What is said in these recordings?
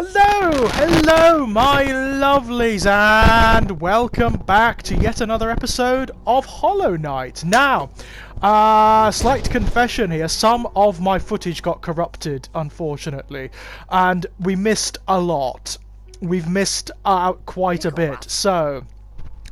Hello, my lovelies, and welcome back to yet another episode of Hollow Knight. Now, slight confession here, some of my footage got corrupted, unfortunately, and we missed a lot. We've missed out quite a bit, so...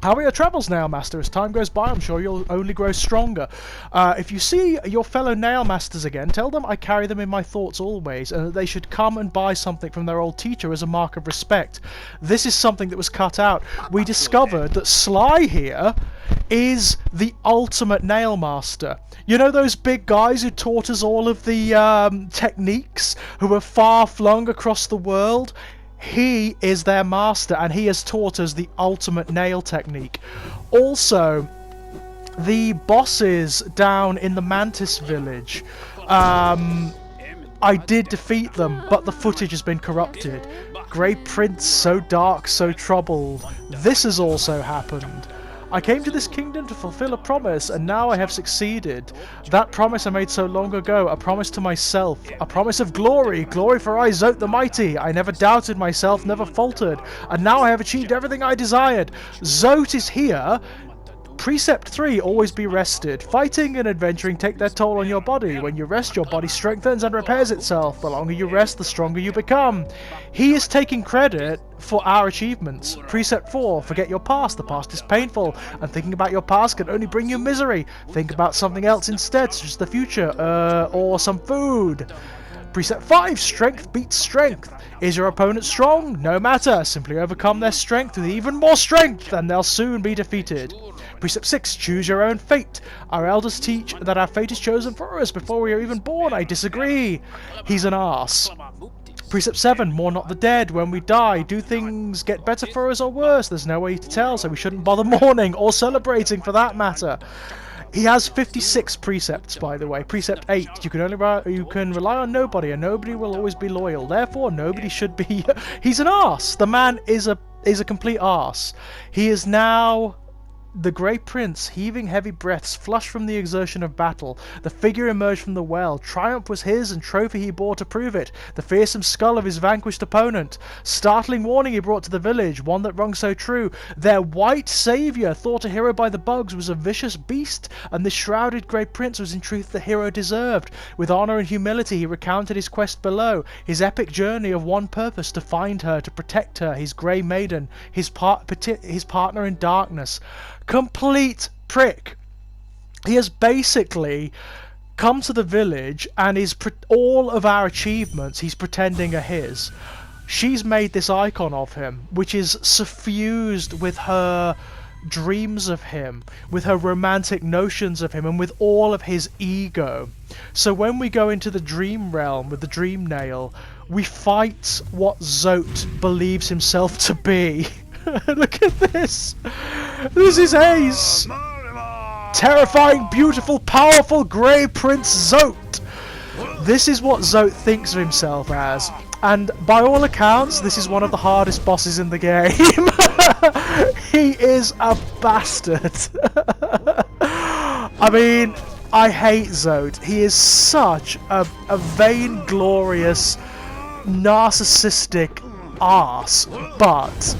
How are your travels now, Master? As time goes by, I'm sure you'll only grow stronger. If you see your fellow Nail Masters again, tell them I carry them in my thoughts always, and that they should come and buy something from their old teacher as a mark of respect. This is something that was cut out. We discovered that Sly here is the ultimate Nail Master. You know those big guys who taught us all of the techniques, who were far-flung across the world? He is their master, and he has taught us the ultimate nail technique. Also, the bosses down in the Mantis village, I did defeat them, but the footage has been corrupted. Grey Prince, so dark, so troubled. This has also happened. I came to this kingdom to fulfill a promise, and now I have succeeded. That promise I made so long ago, a promise to myself, a promise of glory, glory for I, Zote the Mighty. I never doubted myself, never faltered, and now I have achieved everything I desired. Zote is here. Precept 3, always be rested. Fighting and adventuring take their toll on your body. When you rest, your body strengthens and repairs itself. The longer you rest, the stronger you become. He is taking credit for our achievements. Precept 4, forget your past. The past is painful, and thinking about your past can only bring you misery. Think about something else instead, such as the future, or some food. Precept 5, strength beats strength. Is your opponent strong? No matter. Simply overcome their strength with even more strength, and they'll soon be defeated. Precept 6, choose your own fate. Our elders teach that our fate is chosen for us before we are even born. I disagree. He's an arse. Precept 7, mourn not the dead. When we die, do things get better for us or worse? There's no way to tell, so we shouldn't bother mourning or celebrating for that matter. He has 56 precepts, by the way. Precept 8, you can rely on nobody, and nobody will always be loyal. Therefore, nobody should be... He's an arse. The man is a complete arse. He is now... The Grey Prince, heaving heavy breaths, flushed from the exertion of battle. The figure emerged from the well. Triumph was his, and trophy he bore to prove it. The fearsome skull of his vanquished opponent. Startling warning he brought to the village, one that rung so true. Their white saviour, thought a hero by the bugs, was a vicious beast, and the shrouded Grey Prince was in truth the hero deserved. With honour and humility he recounted his quest below, his epic journey of one purpose, to find her, to protect her, his grey maiden, his partner in darkness. Complete prick. He has basically come to the village and is all of our achievements he's pretending are his. She's made this icon of him, which is suffused with her dreams of him, with her romantic notions of him, and with all of his ego. So when we go into the dream realm with the dream nail, we fight what Zote believes himself to be. Look at this. This is Ace. Terrifying, beautiful, powerful Grey Prince Zote. This is what Zote thinks of himself as. And by all accounts, this is one of the hardest bosses in the game. He is a bastard. I mean, I hate Zote. He is such a vainglorious, narcissistic arse. But...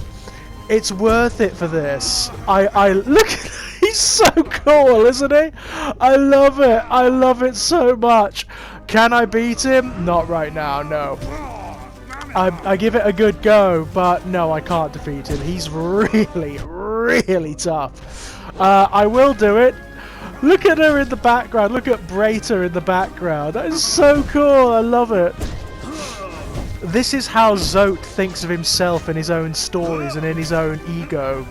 it's worth it for this. I look at he's so cool, isn't he? I love it. I love it so much. Can I beat him? Not right now, no. I give it a good go, but no, I can't defeat him. He's really, really tough. I will do it. Look at her in the background. Look at Brayta in the background. That is so cool. I love it. This is how Zote thinks of himself in his own stories and in his own ego.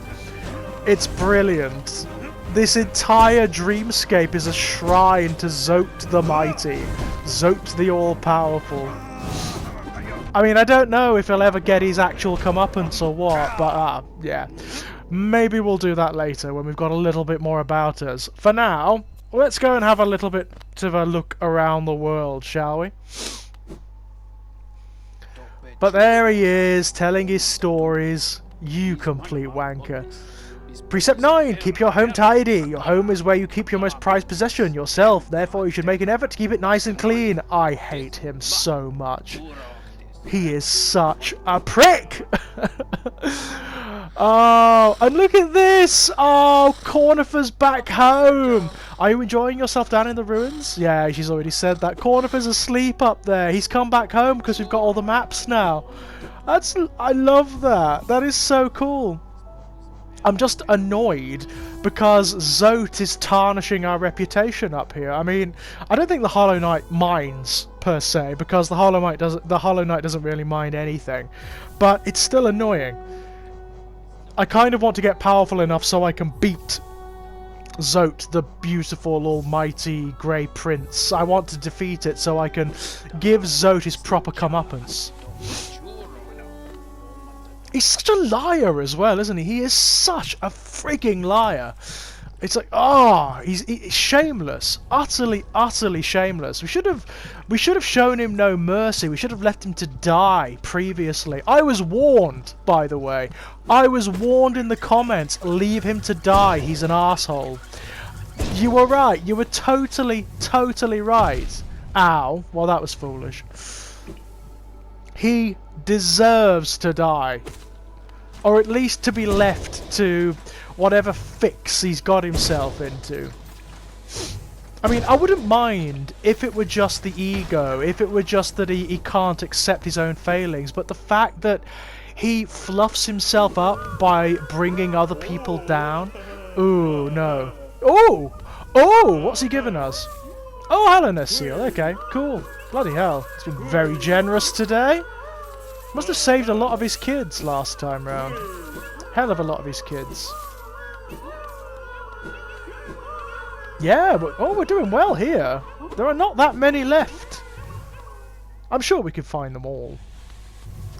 It's brilliant. This entire dreamscape is a shrine to Zote the Mighty. Zote the All-Powerful. I mean, I don't know if he'll ever get his actual comeuppance or what, but yeah. Maybe we'll do that later when we've got a little bit more about us. For now, let's go and have a little bit of a look around the world, shall we? But there he is, telling his stories. You complete wanker. Precept 9, keep your home tidy. Your home is where you keep your most prized possession, yourself. Therefore, you should make an effort to keep it nice and clean. I hate him so much. He is such a prick! Oh, and look at this! Oh, Cornifer's back home! Are you enjoying yourself down in the ruins? Yeah, she's already said that. Cornifer's asleep up there. He's come back home because we've got all the maps now. I love that. That is so cool. I'm just annoyed because Zote is tarnishing our reputation up here. I mean, I don't think the Hollow Knight minds per se, because the Hollow Knight doesn't really mind anything, but it's still annoying. I kind of want to get powerful enough so I can beat Zote, the beautiful, almighty Grey Prince. I want to defeat it so I can give Zote his proper comeuppance. He's such a liar as well, isn't he? He is such a frigging liar. It's like, oh, he's shameless, utterly shameless. We should have shown him no mercy. We should have left him to die previously. I was warned, by the way. I was warned in the comments. Leave him to die. He's an asshole. You were right. You were totally right. Ow. Well, that was foolish. He deserves to die, or at least to be left to whatever fix he's got himself into. I mean, I wouldn't mind if it were just the ego, if it were just that he can't accept his own failings, but the fact that he fluffs himself up by bringing other people down. Ooh, no. Oh! Oh! What's he given us? Oh, hello, Seal. Okay, cool. Bloody hell. He's been very generous today. Must have saved a lot of his kids last time round. Hell of a lot of his kids. Yeah, we're doing well here. There are not that many left. I'm sure we could find them all,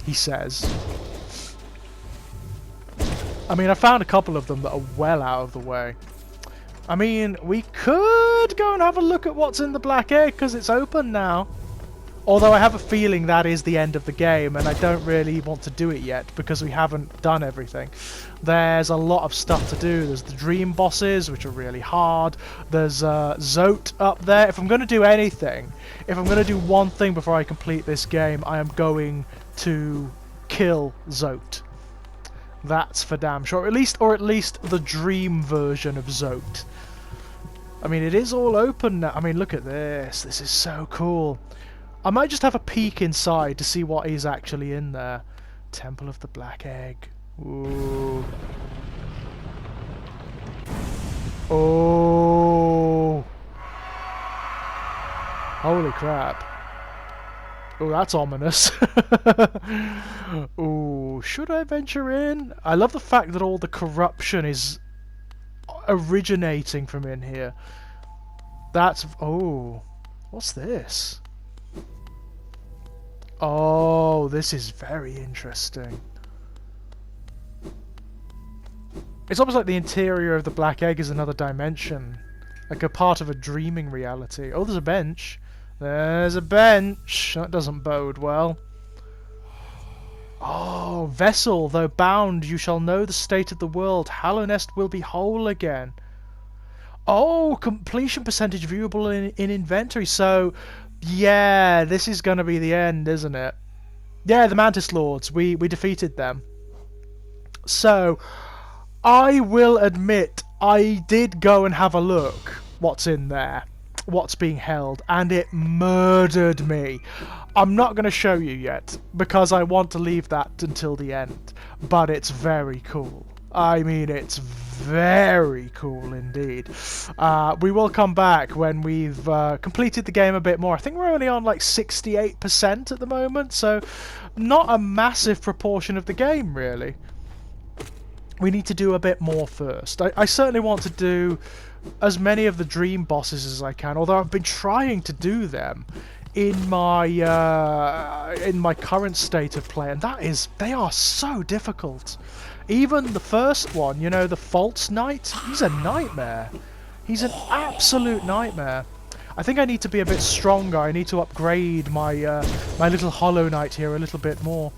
he says. I mean, I found a couple of them that are well out of the way. I mean, we could go and have a look at what's in the Black Egg, because it's open now. Although I have a feeling that is the end of the game, and I don't really want to do it yet, because we haven't done everything. There's a lot of stuff to do. There's the dream bosses, which are really hard. There's Zote up there. If I'm going to do anything, if I'm going to do one thing before I complete this game, I am going to kill Zote. That's for damn sure. Or at least the dream version of Zote. I mean, it is all open now. I mean, look at this. This is so cool. I might just have a peek inside to see what is actually in there. Temple of the Black Egg. Ooh. Oh. Holy crap. Oh, that's ominous. Ooh, should I venture in? I love the fact that all the corruption is originating from in here. That's... oh. What's this? Oh, this is very interesting. It's almost like the interior of the Black Egg is another dimension. Like a part of a dreaming reality. Oh, there's a bench. There's a bench. That doesn't bode well. Oh, vessel, though bound, you shall know the state of the world. Hallownest will be whole again. Oh, completion percentage viewable in inventory. So, yeah, this is going to be the end, isn't it? Yeah, the Mantis Lords. We defeated them. So, I will admit, I did go and have a look what's in there, what's being held, and it murdered me. I'm not going to show you yet, because I want to leave that until the end, but it's very cool. I mean, it's very cool indeed. We will come back when we've completed the game a bit more. I think we're only on like 68% at the moment, so not a massive proportion of the game, really. We need to do a bit more first. I certainly want to do as many of the dream bosses as I can, although I've been trying to do them in my current state of play, and they are so difficult. Even the first one, you know, the False Knight, he's a nightmare. He's an absolute nightmare. I think I need to be a bit stronger. I need to upgrade my my little Hollow Knight here a little bit more.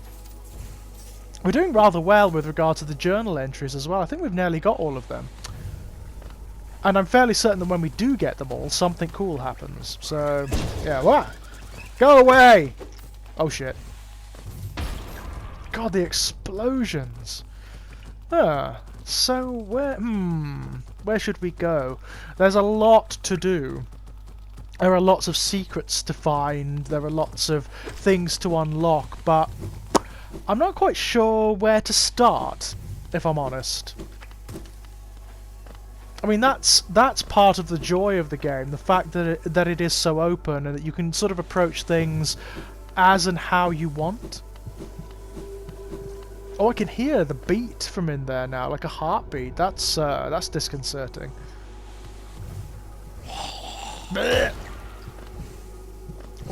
We're doing rather well with regard to the journal entries as well. I think we've nearly got all of them. And I'm fairly certain that when we do get them all, something cool happens. So, yeah, what? Go away! Oh shit. God, the explosions. So where should we go? There's a lot to do. There are lots of secrets to find, there are lots of things to unlock, but I'm not quite sure where to start, if I'm honest. I mean, that's part of the joy of the game, the fact that it is so open and that you can sort of approach things as and how you want. Oh, I can hear the beat from in there now, like a heartbeat. That's disconcerting.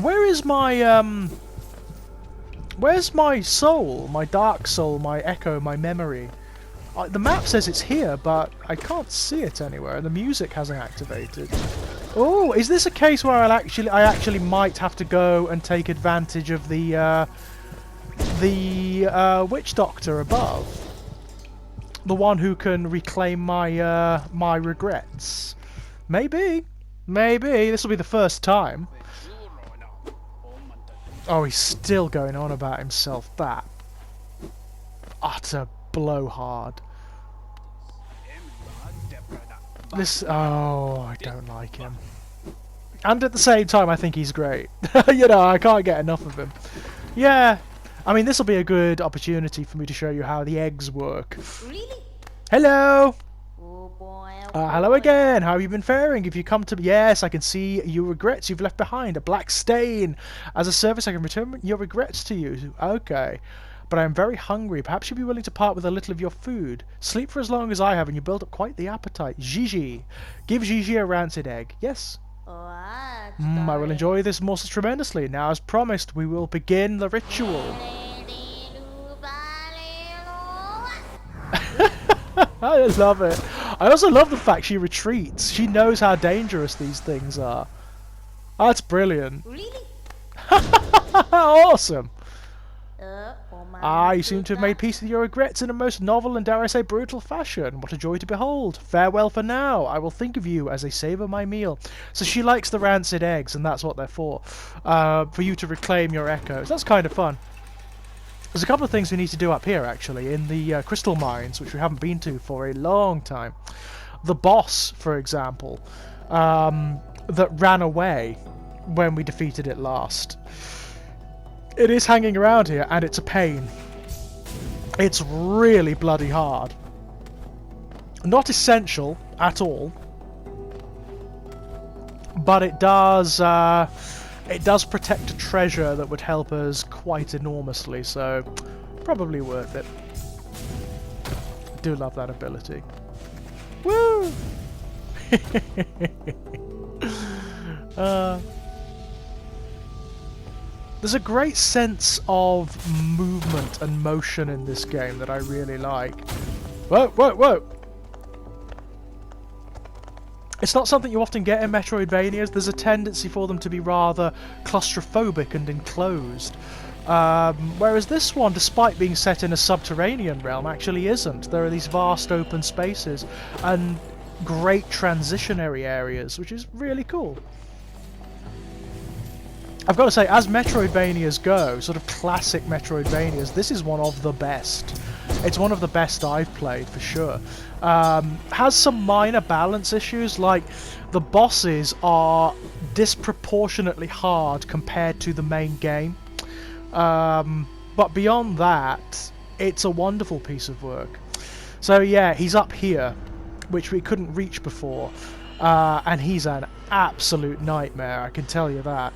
Where is my where's my soul, my dark soul, my echo, my memory? The map says it's here, but I can't see it anywhere, and the music hasn't activated. Oh, is this a case where I actually might have to go and take advantage of the witch doctor above, the one who can reclaim my my regrets? Maybe this will be the first time. Oh, he's still going on about himself. That utter blowhard. This... Oh, I don't like him. And at the same time, I think he's great. You know, I can't get enough of him. Yeah. I mean, this will be a good opportunity for me to show you how the eggs work. Really? Hello! Oh boy. Hello again. How have you been faring? If you come to... Yes, I can see your regrets you've left behind. A black stain. As a service, I can return your regrets to you. Okay. But I am very hungry. Perhaps you'd be willing to part with a little of your food. Sleep for as long as I have, and you build up quite the appetite. Gigi. Give Gigi a rancid egg. Yes. I will enjoy this morsel tremendously. Now, as promised, we will begin the ritual. I love it. I also love the fact she retreats. She knows how dangerous these things are. That's brilliant. Really? Awesome. Oh, You seem to have made peace with your regrets in a most novel and, dare I say, brutal fashion. What a joy to behold. Farewell for now. I will think of you as I savour my meal. So she likes the rancid eggs, and that's what they're for you to reclaim your echoes. That's kind of fun. There's a couple of things we need to do up here, actually, in the crystal mines, which we haven't been to for a long time. The boss, for example, that ran away when we defeated it last. It is hanging around here, and it's a pain. It's really bloody hard. Not essential at all, but it does protect a treasure that would help us quite enormously, so probably worth it. I do love that ability. Woo! There's a great sense of movement and motion in this game that I really like. Whoa, whoa, whoa! It's not something you often get in Metroidvanias. There's a tendency for them to be rather claustrophobic and enclosed. Whereas this one, despite being set in a subterranean realm, actually isn't. There are these vast open spaces and great transitionary areas, which is really cool. I've got to say, as Metroidvanias go, sort of classic Metroidvanias, this is one of the best. It's one of the best I've played, for sure. Has some minor balance issues, like the bosses are disproportionately hard compared to the main game. But beyond that, it's a wonderful piece of work. So yeah, he's up here, which we couldn't reach before. And he's an absolute nightmare, I can tell you that.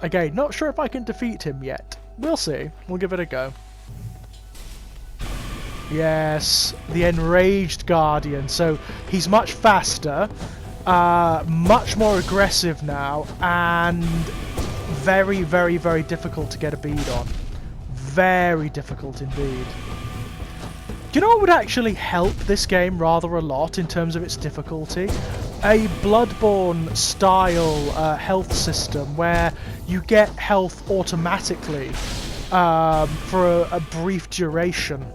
Again, not sure if I can defeat him yet. We'll see. We'll give it a go. Yes, the Enraged Guardian. So he's much faster, much more aggressive now, and very, very, very difficult to get a bead on. Very difficult indeed. Do you know what would actually help this game rather a lot in terms of its difficulty? A Bloodborne style health system where you get health automatically for a brief duration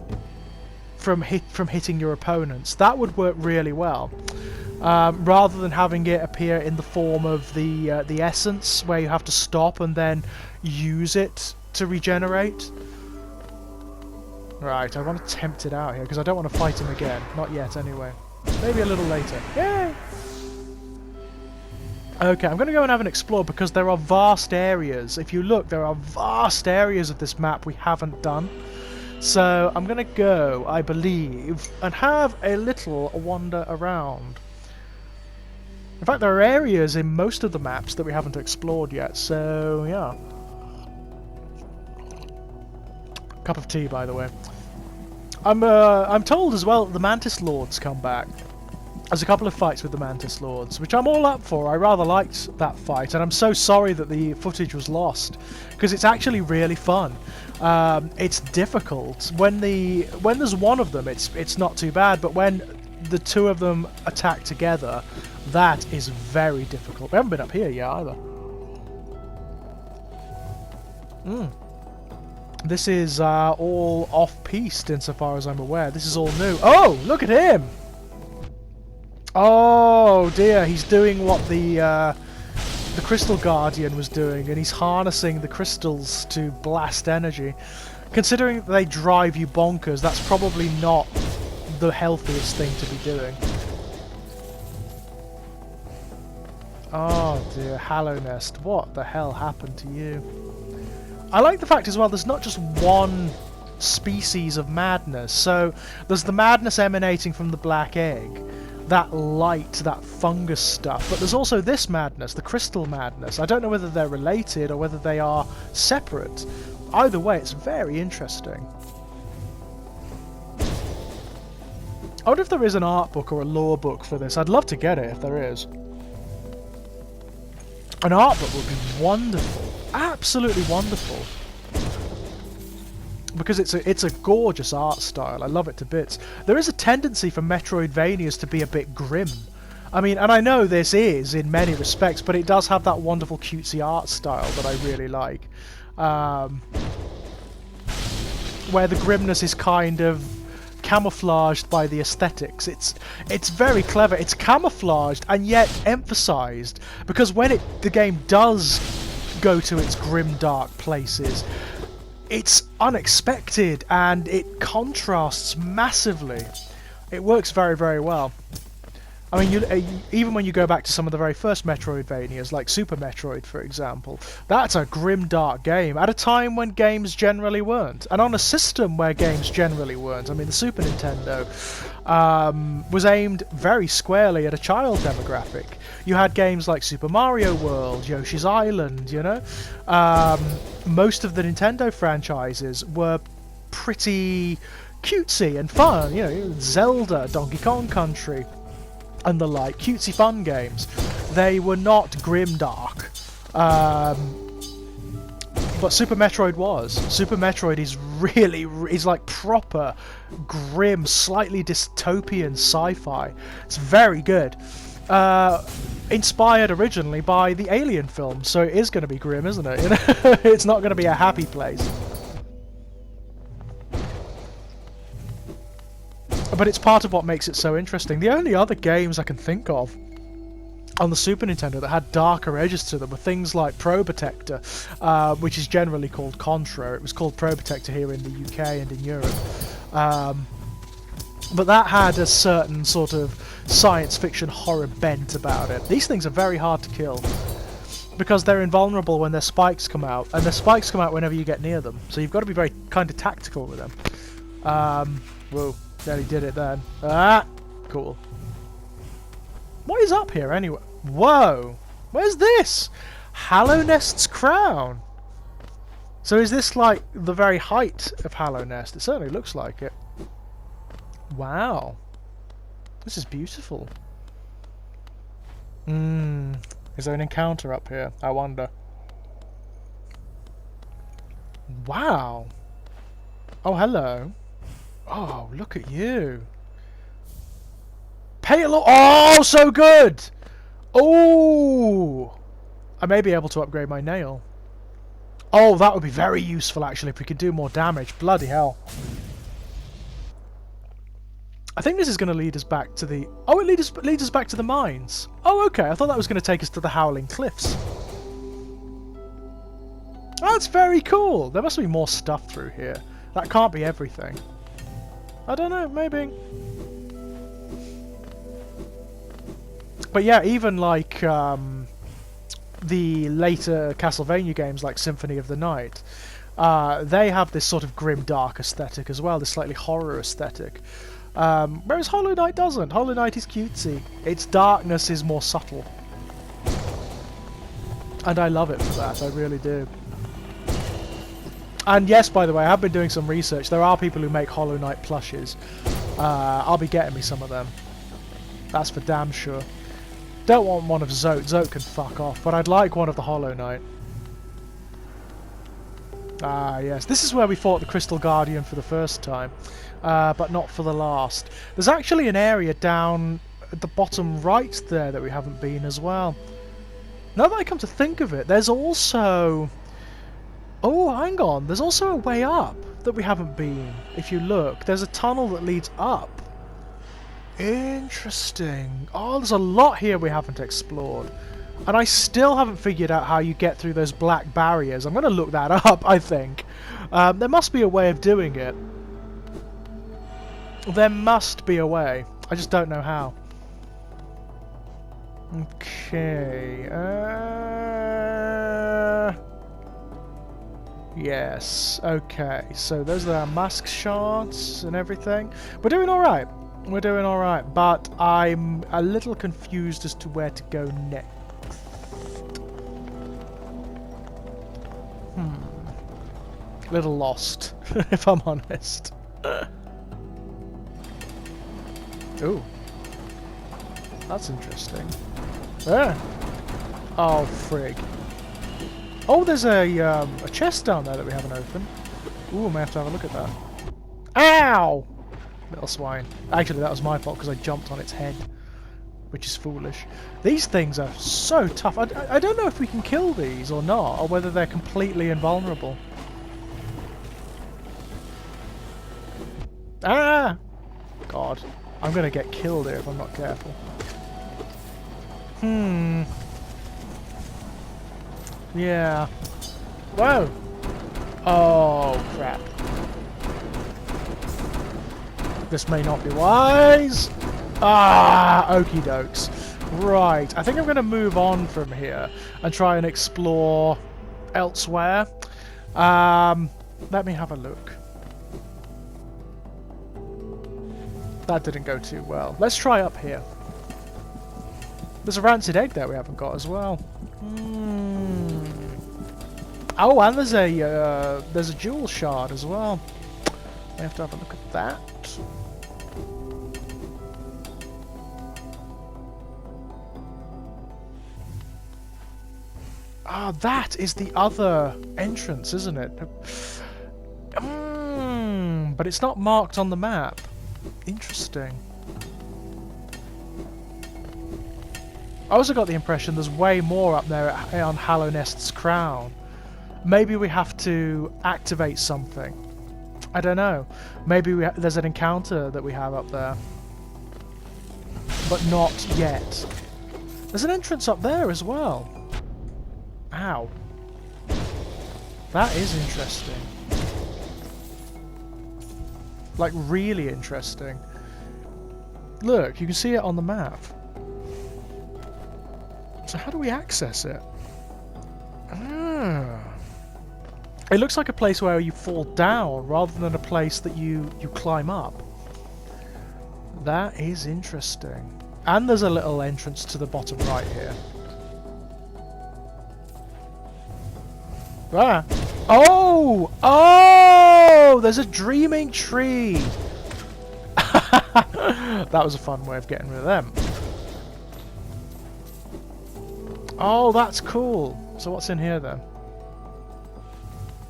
from hitting your opponents. That would work really well, rather than having it appear in the form of the essence, where you have to stop and then use it to regenerate. Right, I want to tempt it out here, because I don't want to fight him again. Not yet, anyway. Maybe a little later. Yay! Okay, I'm going to go and have an explore, because there are vast areas. If you look, there are vast areas of this map we haven't done. So, I'm going to go, I believe, and have a little wander around. In fact, there are areas in most of the maps that we haven't explored yet, so yeah. Cup of tea, by the way. I'm told as well that the Mantis Lords come back. There's a couple of fights with the Mantis Lords, which I'm all up for. I rather liked that fight, and I'm so sorry that the footage was lost, because it's actually really fun. It's difficult. When there's one of them, it's not too bad, but when the two of them attack together, that is very difficult. We haven't been up here yet either. This is all off-piste insofar as I'm aware. This is all new. Oh, look at him! Oh dear, he's doing what the Crystal Guardian was doing, and he's harnessing the crystals to blast energy. Considering that they drive you bonkers, that's probably not the healthiest thing to be doing. Oh dear, Hallow Nest, what the hell happened to you? I like the fact as well there's not just one species of madness. So there's the madness emanating from the black egg, that light, that fungus stuff, but there's also this madness, the crystal madness. I don't know whether they're related or whether they are separate. Either way, it's very interesting. I wonder if there is an art book or a lore book for this. I'd love to get it if there is. An art book would be wonderful. Absolutely wonderful. Because it's a gorgeous art style. I love it to bits. There is a tendency for Metroidvanias to be a bit grim. I mean, and I know this is in many respects, but it does have that wonderful cutesy art style that I really like. Where the grimness is kind of camouflaged by the aesthetics. It's very clever. It's camouflaged and yet emphasized, because when the game does go to its grim dark places, it's unexpected and it contrasts massively. It works very, very well. I mean, even when you go back to some of the very first Metroidvanias, like Super Metroid, for example, that's a grim, dark game, at a time when games generally weren't, and on a system where games generally weren't. I mean, the Super Nintendo was aimed very squarely at a child demographic. You had games like Super Mario World, Yoshi's Island, you know? Most of the Nintendo franchises were pretty cutesy and fun, you know, Zelda, Donkey Kong Country, and the like, cutesy fun games. They were not grim dark, but Super Metroid was. Super Metroid is like proper grim, slightly dystopian sci-fi. It's very good. Inspired originally by the Alien film, so it is going to be grim, isn't it? You know? It's not going to be a happy place. But it's part of what makes it so interesting. The only other games I can think of on the Super Nintendo that had darker edges to them were things like Probotector, which is generally called Contra. It was called Probotector here in the UK and in Europe. But that had a certain sort of science fiction horror bent about it. These things are very hard to kill, because they're invulnerable when their spikes come out, and their spikes come out whenever you get near them. So you've got to be very kind of tactical with them. Whoa. Nearly did it then. Ah! Cool. What is up here anyway? Whoa! Where's this? Hallow Nest's crown! So is this like the very height of Hallow Nest? It certainly looks like it. Wow. This is beautiful. Is there an encounter up here? I wonder. Wow! Oh, hello. Oh, look at you. Pay a lot. Oh, so good. Oh, I may be able to upgrade my nail. Oh, that would be very useful, actually, if we could do more damage. Bloody hell. I think this is going to lead us back to the... Oh, it leads us back to the mines. Oh, okay. I thought that was going to take us to the Howling Cliffs. That's very cool. There must be more stuff through here. That can't be everything. I don't know, maybe. But yeah, even like the later Castlevania games like Symphony of the Night, they have this sort of grim dark aesthetic as well, this slightly horror aesthetic. Whereas Hollow Knight doesn't. Hollow Knight is cutesy. Its darkness is more subtle. And I love it for that, I really do. And yes, by the way, I have been doing some research. There are people who make Hollow Knight plushes. I'll be getting me some of them. That's for damn sure. Don't want one of Zote. Zote can fuck off. But I'd like one of the Hollow Knight. Ah, yes. This is where we fought the Crystal Guardian for the first time. But not for the last. There's actually an area down at the bottom right there that we haven't been as well. Now that I come to think of it, there's also... Oh, hang on. There's also a way up that we haven't been. If you look, there's a tunnel that leads up. Interesting. Oh, there's a lot here we haven't explored. And I still haven't figured out how you get through those black barriers. I'm going to look that up, I think. There must be a way of doing it. There must be a way. I just don't know how. Okay. Yes. Okay. So those are our mask shards and everything. We're doing all right. We're doing all right. But I'm a little confused as to where to go next. A little lost, if I'm honest. Ooh. That's interesting. There. Oh, frig. Oh, there's a chest down there that we haven't opened. Ooh, I may have to have a look at that. Ow! Little swine. Actually, that was my fault because I jumped on its head. Which is foolish. These things are so tough. I don't know if we can kill these or not, or whether they're completely invulnerable. Ah! God. I'm gonna get killed here if I'm not careful. Yeah. Whoa! Oh, crap. This may not be wise. Ah, okie dokes. Right, I think I'm going to move on from here and try and explore elsewhere. Let me have a look. That didn't go too well. Let's try up here. There's a rancid egg there we haven't got as well. Oh, and there's a jewel shard as well. We have to have a look at that. Ah, that is the other entrance, isn't it? But it's not marked on the map. Interesting. I also got the impression there's way more up there on Hallownest's crown. Maybe we have to activate something. I don't know. Maybe there's an encounter that we have up there. But not yet. There's an entrance up there as well. Ow. That is interesting. Like, really interesting. Look, you can see it on the map. So how do we access it? It looks like a place where you fall down rather than a place that you climb up. That is interesting. And there's a little entrance to the bottom right here. Ah! Oh! Oh! There's a dreaming tree! That was a fun way of getting rid of them. Oh, that's cool. So what's in here then?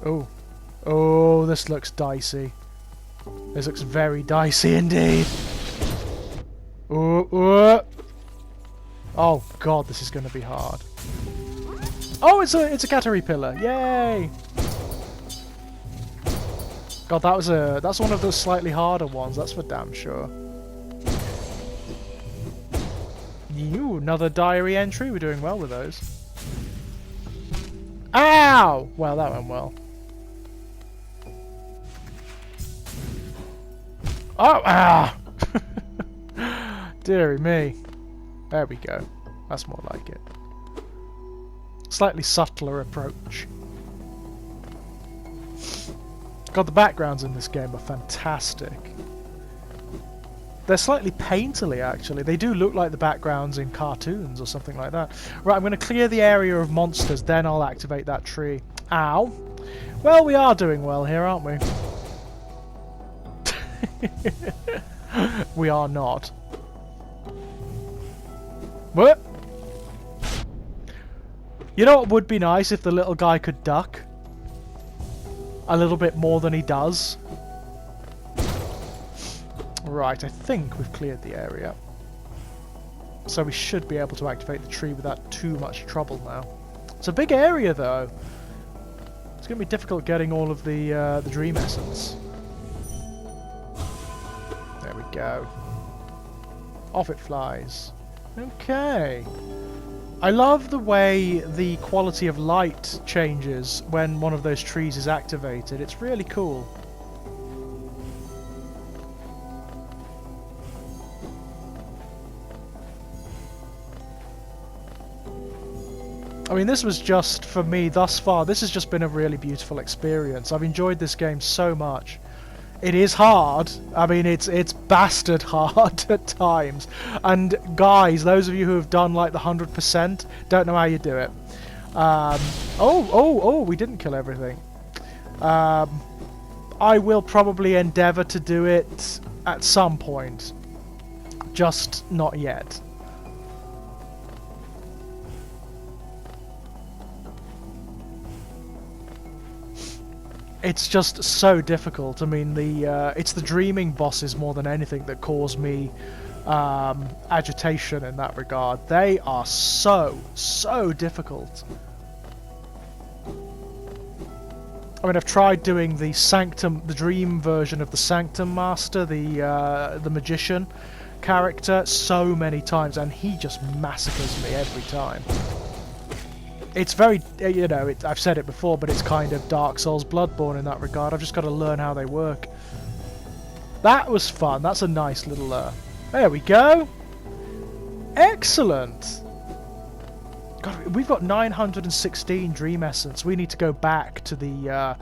Oh. Oh, this looks dicey. This looks very dicey indeed. Oh, oh god, this is going to be hard. Oh, it's a caterpillar! Yay! God, that's one of those slightly harder ones. That's for damn sure. Ooh, another diary entry. We're doing well with those. Ow! Well, that went well. Oh, ah! Deary me. There we go. That's more like it. Slightly subtler approach. God, the backgrounds in this game are fantastic. They're slightly painterly, actually. They do look like the backgrounds in cartoons or something like that. Right, I'm going to clear the area of monsters, then I'll activate that tree. Ow! Well, we are doing well here, aren't we? We are not. What? You know what would be nice if the little guy could duck? A little bit more than he does. Right, I think we've cleared the area. So we should be able to activate the tree without too much trouble now. It's a big area though. It's going to be difficult getting all of the dream essence. There we go. Off it flies. Okay. I love the way the quality of light changes when one of those trees is activated. It's really cool. I mean, this was just, for me, thus far, this has just been a really beautiful experience. I've enjoyed this game so much. It is hard. I mean, it's bastard hard at times. And guys, those of you who have done like the 100%, don't know how you do it. Oh, we didn't kill everything. I will probably endeavour to do it at some point. Just not yet. It's just so difficult. I mean, it's the dreaming bosses more than anything that cause me agitation in that regard. They are so difficult. I mean, I've tried doing the Sanctum, the dream version of the Sanctum Master, the magician character, so many times, and he just massacres me every time. It's very, you know, I've said it before, but it's kind of Dark Souls, Bloodborne in that regard. I've just got to learn how they work. That was fun. That's a nice little... There we go. Excellent. God, we've got 916 Dream Essence. We need to go back to the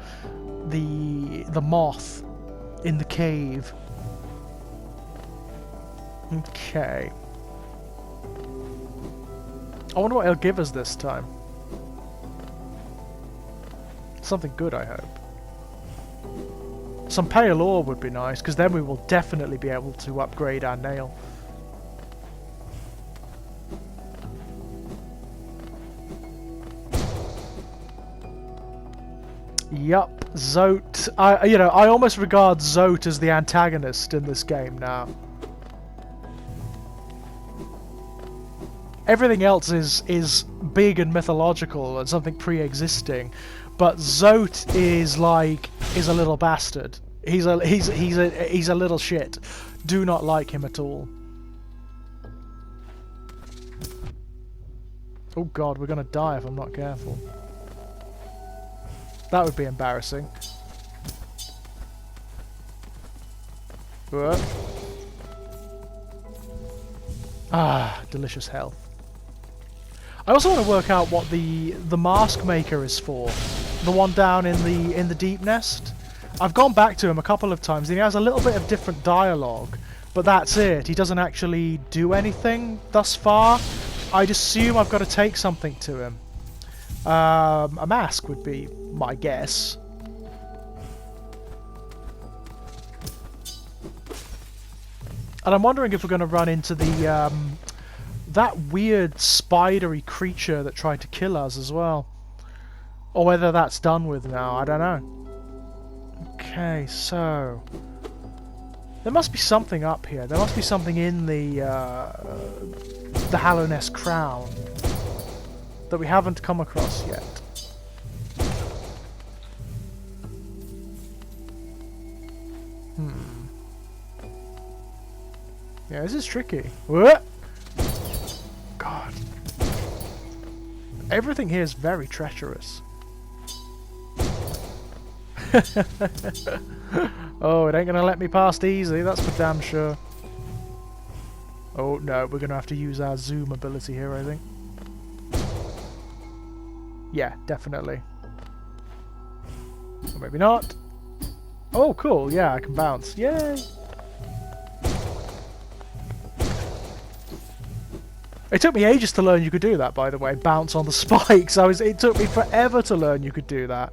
moth in the cave. Okay. I wonder what he'll give us this time. Something good, I hope. Some pale ore would be nice, because then we will definitely be able to upgrade our nail. Yup, Zote. I almost regard Zote as the antagonist in this game now. Everything else is big and mythological and something pre-existing. But Zote is a little bastard. He's a little shit. Do not like him at all. Oh god, we're gonna die if I'm not careful. That would be embarrassing. Ah, delicious health. I also want to work out what the mask maker is for. The one down in the deep nest. I've gone back to him a couple of times and he has a little bit of different dialogue, but that's it. He doesn't actually do anything thus far. I'd assume I've got to take something to him. A mask would be my guess. And I'm wondering if we're going to run into the that weird spidery creature that tried to kill us as well. Or whether that's done with now, I don't know. Okay, so... there must be something up here. There must be something in the Hallownest Crown that we haven't come across yet. Yeah, this is tricky. What? God. Everything here is very treacherous. Oh, it ain't gonna let me past easy, that's for damn sure. Oh no, we're gonna have to use our zoom ability here, I think. Yeah, definitely. Or maybe not. Oh, cool, yeah, I can bounce. Yay! It took me ages to learn you could do that, by the way. Bounce on the spikes. It took me forever to learn you could do that.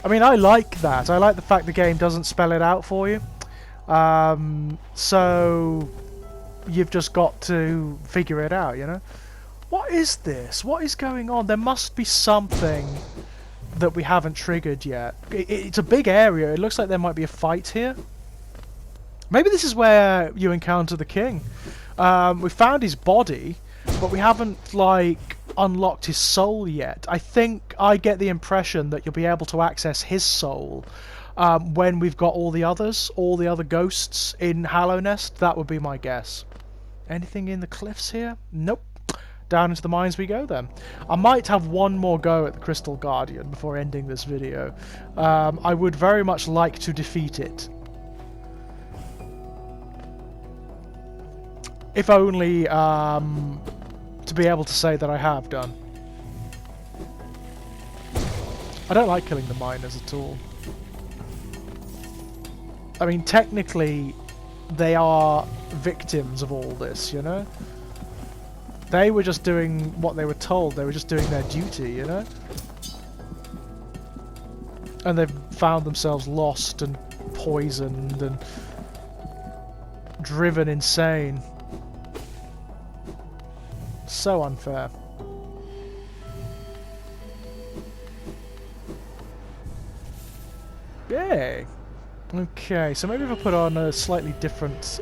I mean, I like that. I like the fact the game doesn't spell it out for you. So you've just got to figure it out, you know? What is this? What is going on? There must be something that we haven't triggered yet. It's a big area. It looks like there might be a fight here. Maybe this is where you encounter the king. We found his body, but we haven't, like, unlocked his soul yet. I think I get the impression that you'll be able to access his soul when we've got all the other ghosts in Hallownest. That would be my guess. Anything in the cliffs here? Nope. Down into the mines we go then. I might have one more go at the Crystal Guardian before ending this video. I would very much like to defeat it. If only to be able to say that I have done. I don't like killing the miners at all. I mean, technically, they are victims of all this, you know? They were just doing what they were told. They were just doing their duty, you know? And they've found themselves lost and poisoned and driven insane. So unfair. Yay! Okay, so maybe if I put on a slightly different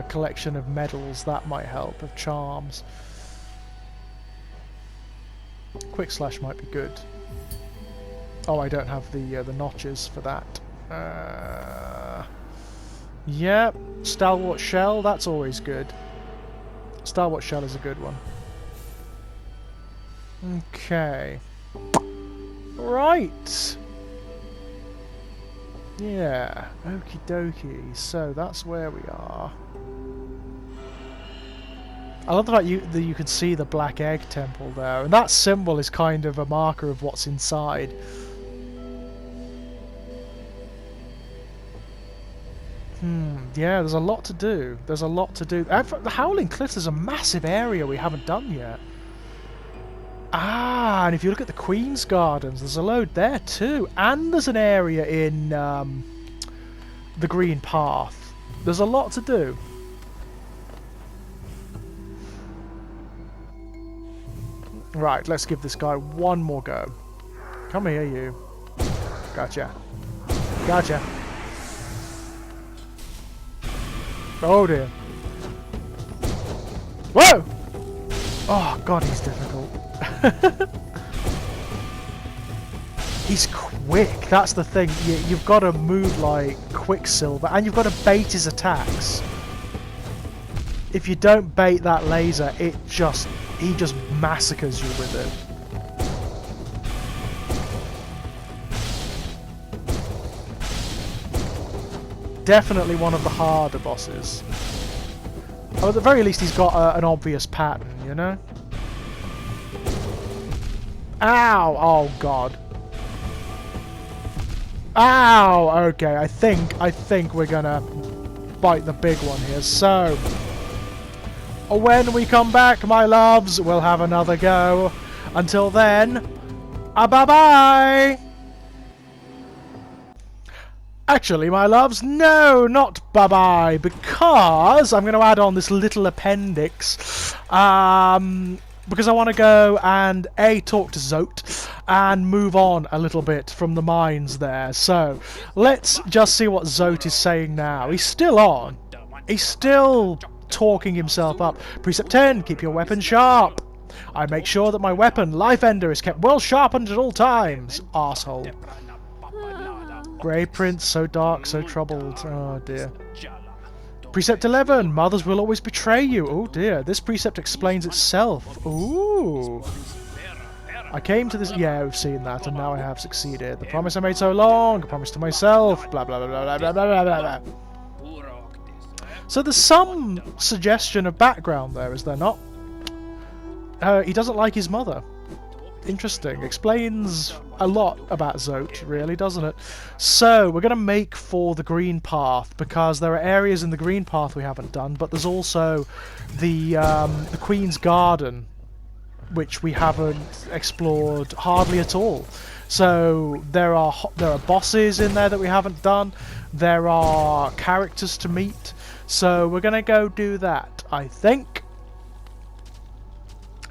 collection of medals, that might help, of charms. Quick slash might be good. Oh, I don't have the notches for that. Yep, Stalwart Shell, that's always good. Stalwart Shell is a good one. Okay. Right. Yeah, okie dokie. So that's where we are. I love the fact that you can see the Black Egg Temple there, and that symbol is kind of a marker of what's inside. Yeah, there's a lot to do. There's a lot to do. The Howling Cliffs is a massive area we haven't done yet. Ah, and if you look at the Queen's Gardens, there's a load there too. And there's an area in the Green Path. There's a lot to do. Right, let's give this guy one more go. Come here, you. Gotcha. Gotcha. Oh dear. Whoa! Oh god, he's difficult. He's quick, that's the thing. You've got to move like Quicksilver, and you've got to bait his attacks. If you don't bait that laser, he just massacres you with it. Definitely one of the harder bosses. Oh, at the very least he's got an obvious pattern, you know? Ow! Oh god. Ow! Okay, I think we're gonna bite the big one here. So, when we come back, my loves, we'll have another go. Until then, bye-bye! Actually, my loves, no, not bye-bye, because I'm going to add on this little appendix, because I want to go and, talk to Zote, and move on a little bit from the mines there. So, let's just see what Zote is saying now. He's still on. He's still talking himself up. Precept 10, keep your weapon sharp. I make sure that my weapon, Life Ender, is kept well sharpened at all times. Arsehole. Grey Prince, so dark, so troubled. Oh dear. Precept 11, mothers will always betray you. Oh dear, this precept explains itself. Ooh. I came to this... Yeah, we've seen that, and now I have succeeded. The promise I made so long, a promise to myself, blah blah blah blah blah blah blah blah blah. So there's some suggestion of background there, is there not? He doesn't like his mother. Interesting. Explains a lot about Zote, really, doesn't it? So, we're going to make for the green path, because there are areas in the green path we haven't done, but there's also the Queen's Garden, which we haven't explored hardly at all. So, there are bosses in there that we haven't done, there are characters to meet, so we're going to go do that, I think.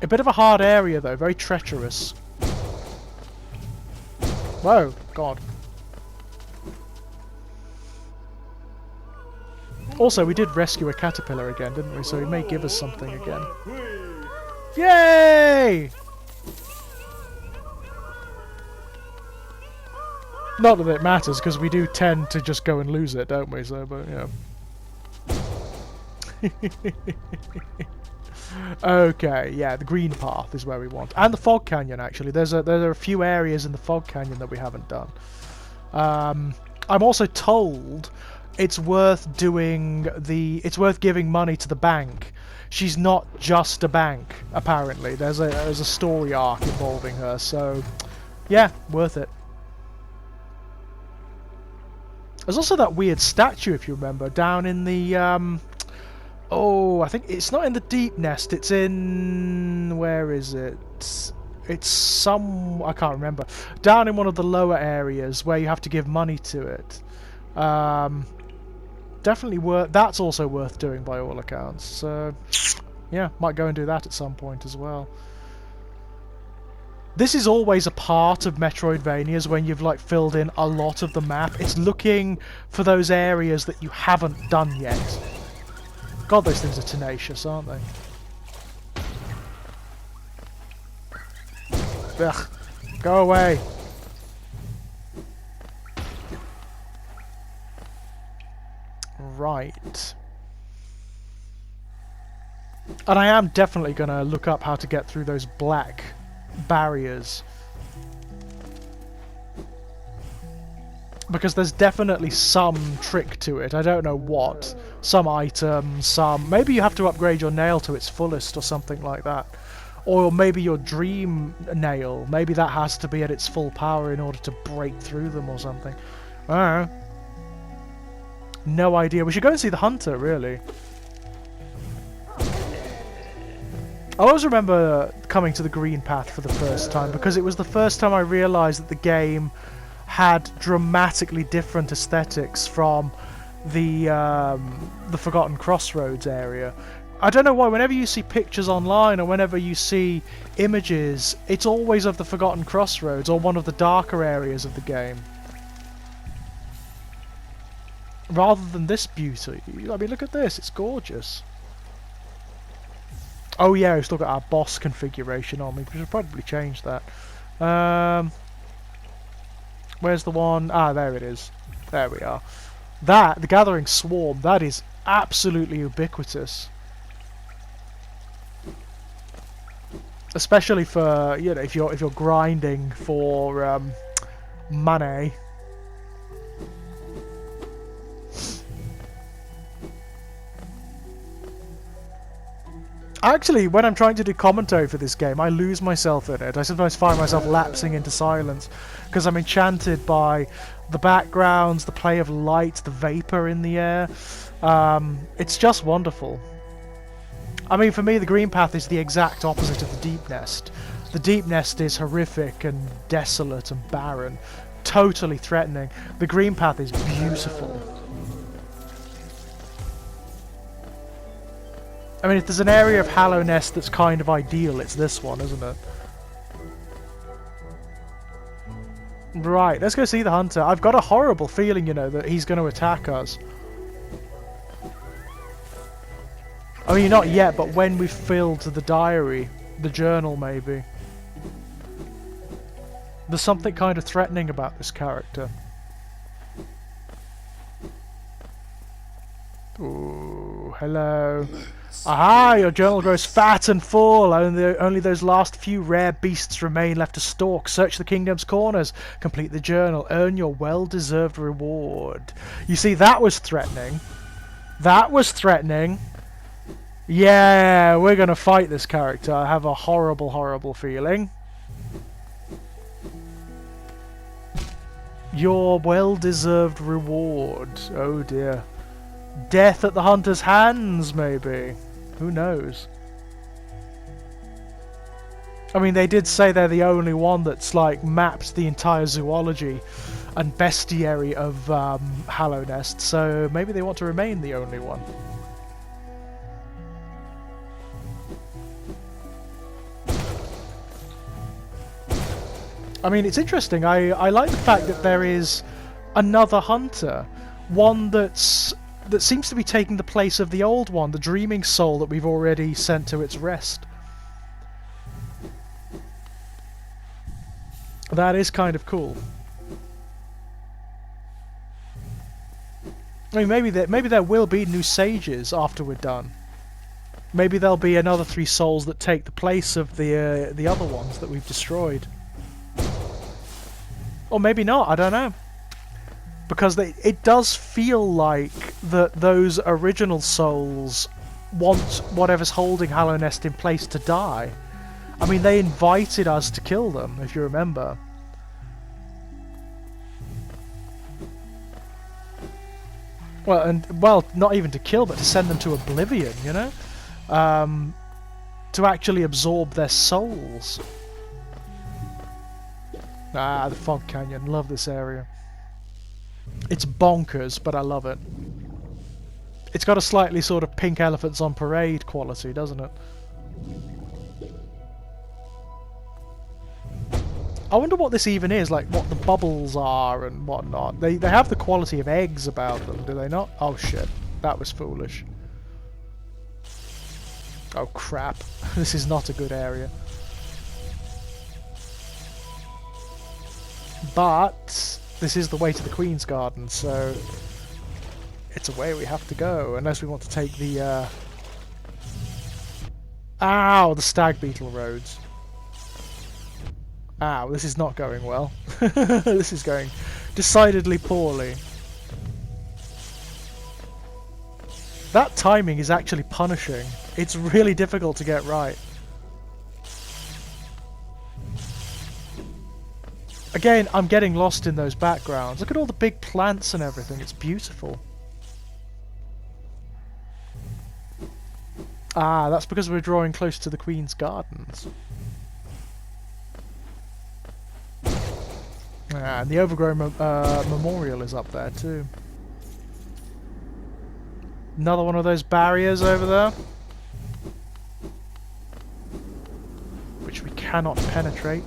A bit of a hard area though, very treacherous. Whoa, God. Also, we did rescue a caterpillar again, didn't we? So he may give us something again. Yay! Not that it matters, because we do tend to just go and lose it, don't we? So, but, yeah. Okay, yeah, the green path is where we want, and the fog canyon. Actually, there are a few areas in the fog canyon that we haven't done. I'm also told it's worth doing it's worth giving money to the bank. She's not just a bank, apparently. There's a story arc involving her, so yeah, worth it. There's also that weird statue, if you remember, down in the oh, I think it's not in the deep nest, it's in... where is it? It's some... I can't remember. Down in one of the lower areas where you have to give money to it. Definitely worth... That's also worth doing by all accounts. So, yeah, might go and do that at some point as well. This is always a part of Metroidvanias when you've like filled in a lot of the map. It's looking for those areas that you haven't done yet. God, those things are tenacious, aren't they? Ugh. Go away. Right. And I am definitely going to look up how to get through those black barriers. Because there's definitely some trick to it. I don't know what. Some item, some... Maybe you have to upgrade your nail to its fullest or something like that. Or maybe your dream nail. Maybe that has to be at its full power in order to break through them or something. I don't know. No idea. We should go and see the hunter, really. I always remember coming to the green path for the first time, because it was the first time I realised that the game had dramatically different aesthetics from the Forgotten Crossroads area. I don't know why, whenever you see pictures online or whenever you see images, it's always of the Forgotten Crossroads or one of the darker areas of the game. Rather than this beauty. I mean, look at this, it's gorgeous. Oh yeah, we've still got our boss configuration on. We should probably change that. Where's the one? Ah, there it is. There we are. That, the Gathering Swarm, that is absolutely ubiquitous. Especially for, you know, if you're grinding for money. Actually, when I'm trying to do commentary for this game, I lose myself in it. I sometimes find myself lapsing into silence because I'm enchanted by the backgrounds, the play of light, the vapor in the air. It's just wonderful. I mean, for me, the green path is the exact opposite of the deep nest. The deep nest is horrific and desolate and barren, totally threatening. The green path is beautiful. I mean, if there's an area of Hallownest that's kind of ideal, it's this one, isn't it? Right, let's go see the hunter. I've got a horrible feeling, you know, that he's going to attack us. I mean, not yet, but when we've filled the diary, the journal maybe. There's something kind of threatening about this character. Ooh. hello. Aha, your journal grows fat and full. Only those last few rare beasts remain left to stalk. Search the kingdom's corners. Complete the journal. Earn your well-deserved reward. You see, that was threatening. That was threatening. Yeah, we're going to fight this character. I have a horrible, horrible feeling. Your well-deserved reward. Oh dear. Death at the hunter's hands, maybe. Who knows? I mean, they did say they're the only one that's, like, mapped the entire zoology and bestiary of Hallownest, so maybe they want to remain the only one. I mean, it's interesting. I like the fact that there is another hunter. One that seems to be taking the place of the old one, the dreaming soul that we've already sent to its rest. That is kind of cool. I mean, maybe there will be new sages after we're done. Maybe there'll be another 3 souls that take the place of the other ones that we've destroyed. Or maybe not, I don't know. Because it does feel like that those original souls want whatever's holding Hallownest in place to die. I mean, they invited us to kill them, if you remember. Well, not even to kill, but to send them to oblivion, you know? To actually absorb their souls. Ah, the Fog Canyon. Love this area. It's bonkers, but I love it. It's got a slightly sort of Pink Elephants on Parade quality, doesn't it? I wonder what this even is, like what the bubbles are and whatnot. They have the quality of eggs about them, do they not? Oh shit, that was foolish. Oh crap, this is not a good area. But this is the way to the Queen's Garden, so it's a way we have to go, unless we want to take the Ow, the Stag Beetle roads. Ow, this is not going well. This is going decidedly poorly. That timing is actually punishing. It's really difficult to get right. Again, I'm getting lost in those backgrounds. Look at all the big plants and everything. It's beautiful. Ah, that's because we're drawing close to the Queen's Gardens. Ah, and the Overgrown Memorial is up there too. Another one of those barriers over there. Which we cannot penetrate.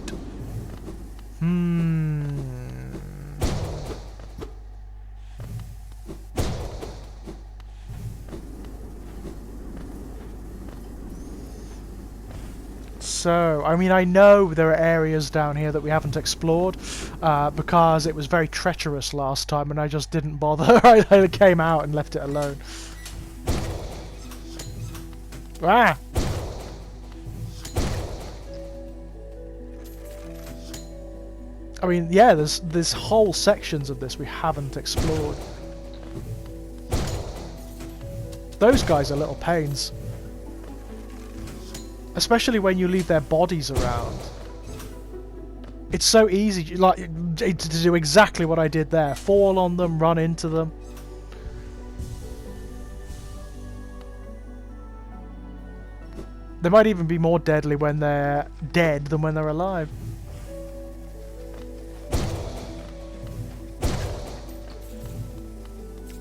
So, I mean, I know there are areas down here that we haven't explored because it was very treacherous last time and I just didn't bother. I came out and left it alone. Ah! I mean, yeah, there's whole sections of this we haven't explored. Those guys are little pains. Especially when you leave their bodies around. It's so easy to do exactly what I did there. Fall on them, run into them. They might even be more deadly when they're dead than when they're alive.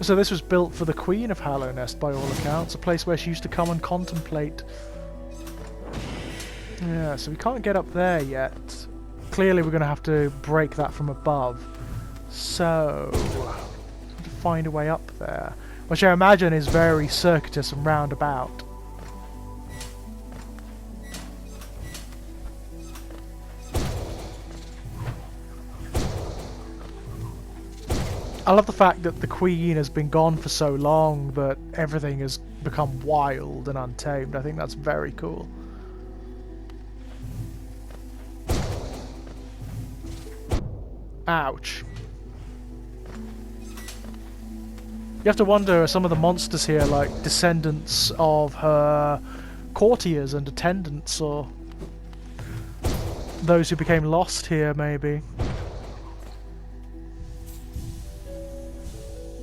So this was built for the Queen of Hallownest by all accounts, a place where she used to come and contemplate. Yeah, so we can't get up there yet. Clearly we're going to have to break that from above. So, to find a way up there. Which I imagine is very circuitous and roundabout. I love the fact that the Queen has been gone for so long that everything has become wild and untamed. I think that's very cool. Ouch. You have to wonder, are some of the monsters here like descendants of her courtiers and attendants, or those who became lost here, maybe?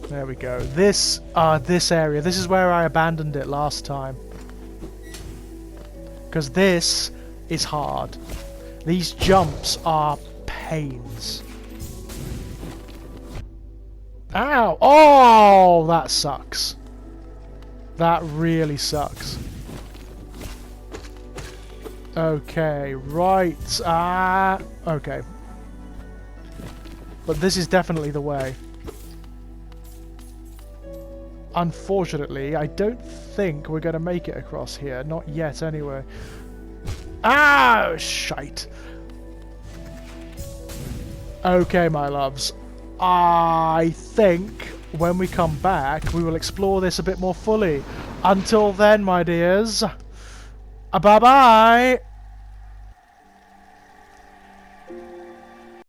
There we go. This area. This is where I abandoned it last time. Because this is hard. These jumps are pains. Ow! Oh, that sucks. That really sucks. Okay, right. Okay. But this is definitely the way. Unfortunately, I don't think we're going to make it across here. Not yet, anyway. Ah, shite. Okay, my loves. I think when we come back, we will explore this a bit more fully. Until then, my dears, bye-bye!